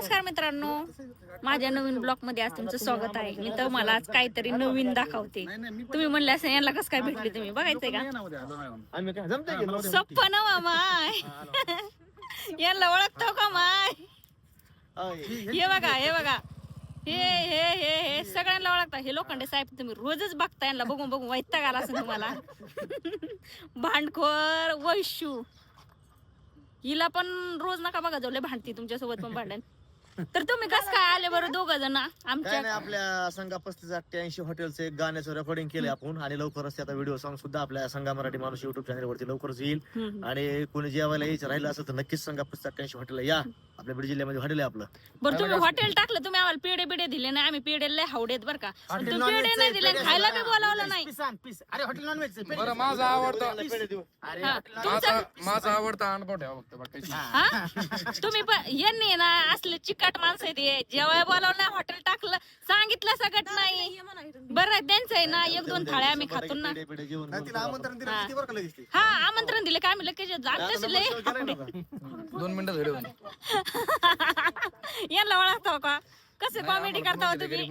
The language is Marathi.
नमस्कार मित्रांनो, माझ्या नवीन ब्लॉग मध्ये आज तुमचं स्वागत आहे. मी तर मला आज काहीतरी नवीन दाखवते. तुम्ही म्हणले असं यांना कसं काय भेटले तुम्ही बघायचंय का? सोप्प ना मामा, यांना ओळखतो का माय? हे बघा हे बघा, हे हे हे हे सगळ्यांना ओळखता. हे लोखंडे साहेब तुम्ही रोजच बघता, यांना बघून बघून वैताग आला असेल तुम्हाला. भांडखोर वैशू, हिला पण रोज नका बघा जाऊ, लय भांडती तुमच्यासोबत पण भांडण. तर तुम्ही कसं काय आले बरं दोघ जण आमच्या? आपल्या संघा 35-88 हॉटेलचे गाण्याचं रेकॉर्डिंग केले आपण आणि लवकरच त्याचा व्हिडिओ सॉंग सुद्धा आपल्या संघा मराठी माणूस युट्यूब चॅनल वरती लवकरच येईल. आणि कोणी जेवायला यायचं राहिलं असं तर नक्कीच संघा 35-88 हॉटेलला या. आपल्या बीड जिल्ह्यामध्ये हॉटेल आहे आपलं. बरं तुम्ही हॉटेल टाकलं, तुम्ही आम्हाला पेढे बिडे दिले नाही. आम्ही पेढे लय हावडेत बरं का, पण तुम्ही पेढे नाही दिले, खायला बी बोलावलं नाही. अरे हॉटेल नॉनव्हेज बरं, माझा आवडता अनुभव ठेवा फक्त. हा तुम्ही पण यांनी ना असले चिकट माणसं आहेत, जेवाय बोलावलं नाही, हॉटेल टाकलं, सांगितलं सगळं नाही. बरं त्यांचं आहे ना, 1-2 थाळ्या आम्ही खातो ना. आमंत्रण दिलं किती बरं का लगेच ते. हा आमंत्रण दिले काय म्हणलं की जागतेच लय. 2 मिनिटं झाले. यांना ओळखतो का? कसं कॉमेडी करता तुम्ही?